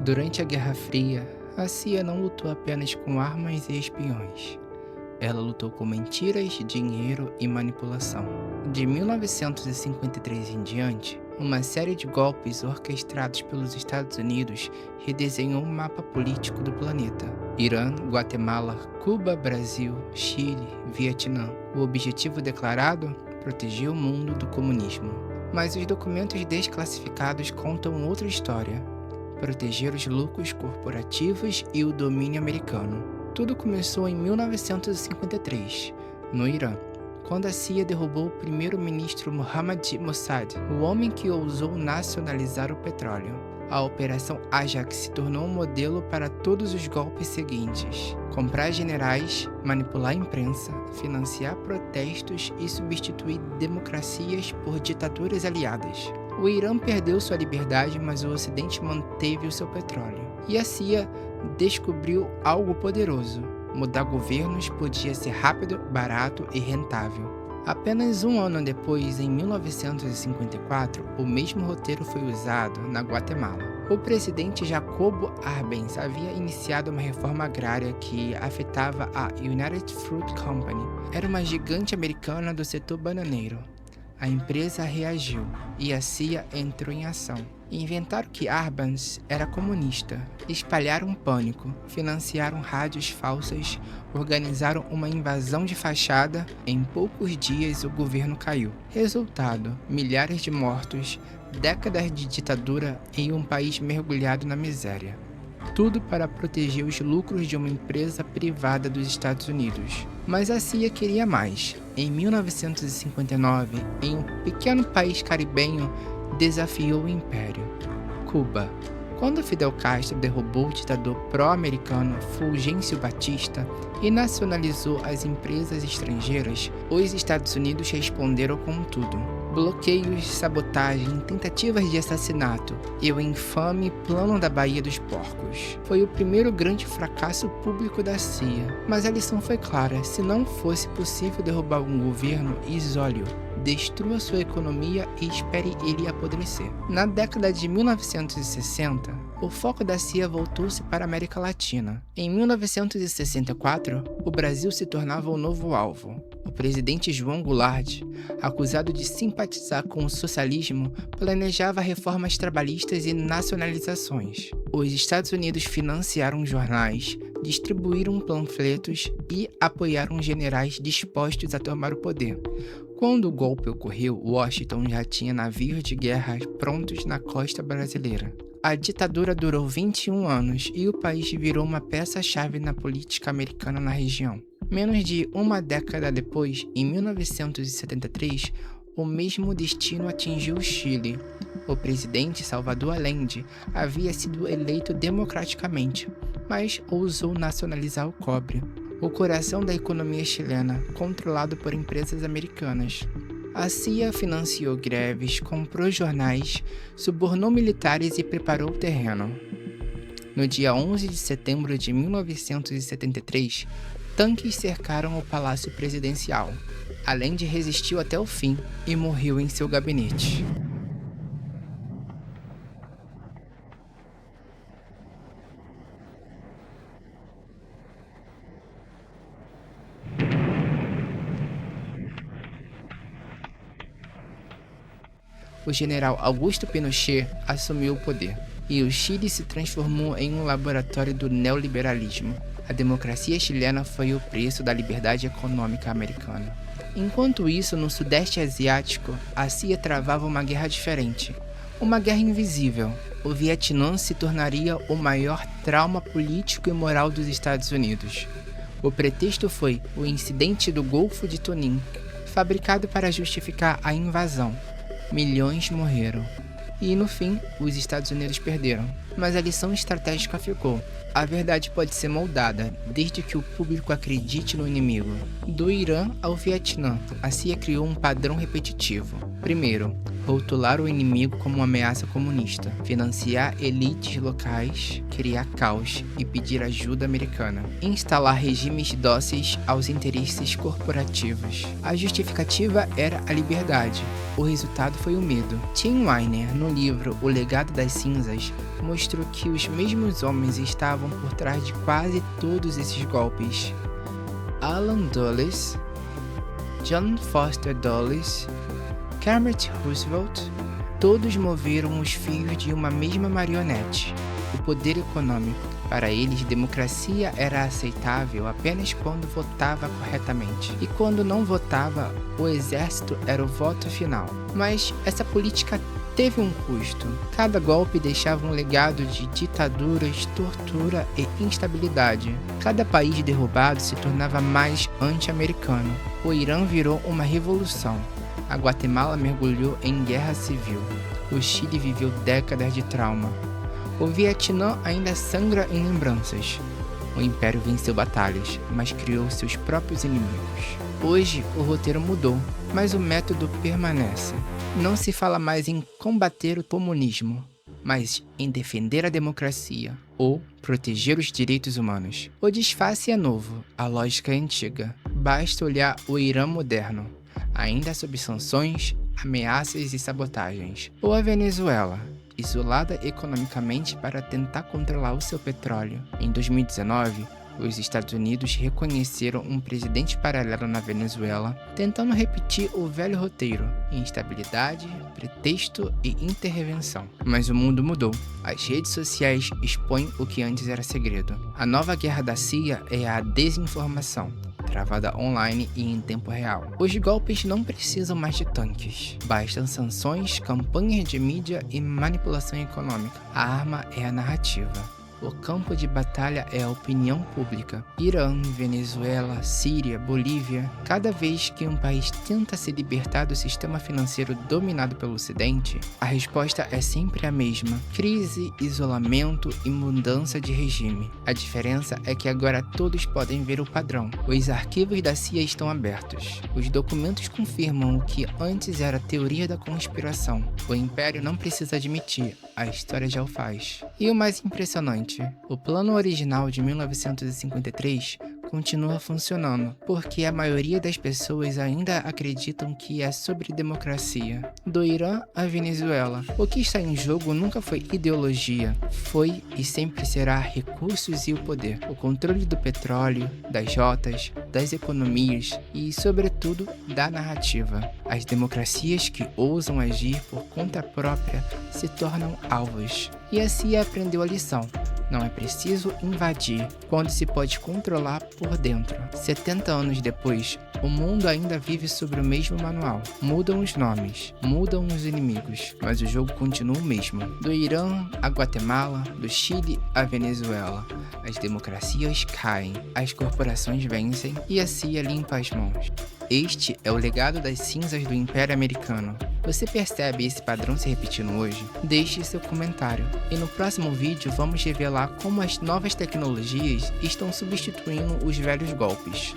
Durante a Guerra Fria, a CIA não lutou apenas com armas e espiões. Ela lutou com mentiras, dinheiro e manipulação. De 1953 em diante, uma série de golpes orquestrados pelos Estados Unidos redesenhou o mapa político do planeta. Irã, Guatemala, Cuba, Brasil, Chile, Vietnã. O objetivo declarado? Proteger o mundo do comunismo. Mas os documentos desclassificados contam outra história: proteger os lucros corporativos e o domínio americano. Tudo começou em 1953, no Irã, quando a CIA derrubou o primeiro-ministro Mohammad Mossadegh, o homem que ousou nacionalizar o petróleo. A Operação Ajax se tornou um modelo para todos os golpes seguintes: comprar generais, manipular a imprensa, financiar protestos e substituir democracias por ditaduras aliadas. O Irã perdeu sua liberdade, mas o Ocidente manteve o seu petróleo. E a CIA descobriu algo poderoso: mudar governos podia ser rápido, barato e rentável. Apenas um ano depois, em 1954, o mesmo roteiro foi usado na Guatemala. O presidente Jacobo Arbenz havia iniciado uma reforma agrária que afetava a United Fruit Company. Era uma gigante americana do setor bananeiro. A empresa reagiu e a CIA entrou em ação. Inventaram que Arbenz era comunista, espalharam pânico, financiaram rádios falsas, organizaram uma invasão de fachada. Em poucos dias o governo caiu. Resultado: milhares de mortos, décadas de ditadura em um país mergulhado na miséria. Tudo para proteger os lucros de uma empresa privada dos Estados Unidos. Mas a CIA queria mais. Em 1959, em um pequeno país caribenho, desafiou o império: Cuba. Quando Fidel Castro derrubou o ditador pró-americano Fulgêncio Batista e nacionalizou as empresas estrangeiras, os Estados Unidos responderam com tudo: bloqueios, sabotagem, tentativas de assassinato e o infame Plano da Baía dos Porcos. Foi o primeiro grande fracasso público da CIA, mas a lição foi clara: se não fosse possível derrubar um governo, isole-o, destrua sua economia e espere ele apodrecer. Na década de 1960, o foco da CIA voltou-se para a América Latina. Em 1964, o Brasil se tornava o novo alvo. O presidente João Goulart, acusado de simpatizar com o socialismo, planejava reformas trabalhistas e nacionalizações. Os Estados Unidos financiaram jornais, distribuíram panfletos e apoiaram generais dispostos a tomar o poder. Quando o golpe ocorreu, Washington já tinha navios de guerra prontos na costa brasileira. A ditadura durou 21 anos e o país virou uma peça-chave na política americana na região. Menos de uma década depois, em 1973, o mesmo destino atingiu o Chile. O presidente Salvador Allende havia sido eleito democraticamente, mas ousou nacionalizar o cobre, o coração da economia chilena, controlado por empresas americanas. A CIA financiou greves, comprou jornais, subornou militares e preparou o terreno. No dia 11 de setembro de 1973, tanques cercaram o Palácio Presidencial. Allende resistiu até o fim e morreu em seu gabinete. O general Augusto Pinochet assumiu o poder, e o Chile se transformou em um laboratório do neoliberalismo. A democracia chilena foi o preço da liberdade econômica americana. Enquanto isso, no Sudeste Asiático, a CIA travava uma guerra diferente, uma guerra invisível. O Vietnã se tornaria o maior trauma político e moral dos Estados Unidos. O pretexto foi o incidente do Golfo de Tonkin, fabricado para justificar a invasão. Milhões morreram. E, no fim, os Estados Unidos perderam. Mas a lição estratégica ficou: a verdade pode ser moldada, desde que o público acredite no inimigo. Do Irã ao Vietnã, a CIA criou um padrão repetitivo. Primeiro, rotular o inimigo como uma ameaça comunista, financiar elites locais, criar caos e pedir ajuda americana, instalar regimes dóceis aos interesses corporativos. A justificativa era a liberdade. O resultado foi o medo. Tim Weiner, no livro O Legado das Cinzas, mostrou que os mesmos homens estavam por trás de quase todos esses golpes. Alan Dulles, John Foster Dulles, Kermit Roosevelt, todos moveram os fios de uma mesma marionete, o poder econômico. Para eles, democracia era aceitável apenas quando votava corretamente, e quando não votava, o exército era o voto final. Mas essa política teve um custo. Cada golpe deixava um legado de ditaduras, tortura e instabilidade. Cada país derrubado se tornava mais anti-americano. O Irã virou uma revolução. A Guatemala mergulhou em guerra civil. O Chile viveu décadas de trauma. O Vietnã ainda sangra em lembranças. O Império venceu batalhas, mas criou seus próprios inimigos. Hoje, o roteiro mudou, mas o método permanece. Não se fala mais em combater o comunismo, mas em defender a democracia ou proteger os direitos humanos. O disfarce é novo, a lógica é antiga. Basta olhar o Irã moderno, ainda sob sanções, ameaças e sabotagens. Ou a Venezuela, isolada economicamente para tentar controlar o seu petróleo. Em 2019, os Estados Unidos reconheceram um presidente paralelo na Venezuela, tentando repetir o velho roteiro: instabilidade, pretexto e intervenção. Mas o mundo mudou. As redes sociais expõem o que antes era segredo. A nova guerra da CIA é a desinformação, travada online e em tempo real. Os golpes não precisam mais de tanques. Bastam sanções, campanhas de mídia e manipulação econômica. A arma é a narrativa. O campo de batalha é a opinião pública. Irã, Venezuela, Síria, Bolívia. Cada vez que um país tenta se libertar do sistema financeiro dominado pelo Ocidente, a resposta é sempre a mesma: crise, isolamento e mudança de regime. A diferença é que agora todos podem ver o padrão. Os arquivos da CIA estão abertos. Os documentos confirmam o que antes era teoria da conspiração. O Império não precisa admitir, a história já o faz. E o mais impressionante, o plano original de 1953 continua funcionando, porque a maioria das pessoas ainda acreditam que é sobre democracia. Do Irã à Venezuela, o que está em jogo nunca foi ideologia, foi e sempre será recursos e o poder, o controle do petróleo, das rotas, das economias e, sobretudo, da narrativa. As democracias que ousam agir por conta própria se tornam alvos. E a CIA aprendeu a lição. Não é preciso invadir quando se pode controlar por dentro. 70 anos depois, o mundo ainda vive sobre o mesmo manual. Mudam os nomes, mudam os inimigos, mas o jogo continua o mesmo. Do Irã à Guatemala, do Chile à Venezuela, as democracias caem, as corporações vencem e a CIA limpa as mãos. Este é o legado das cinzas do Império Americano. Você percebe esse padrão se repetindo hoje? Deixe seu comentário. E no próximo vídeo vamos revelar como as novas tecnologias estão substituindo os velhos golpes.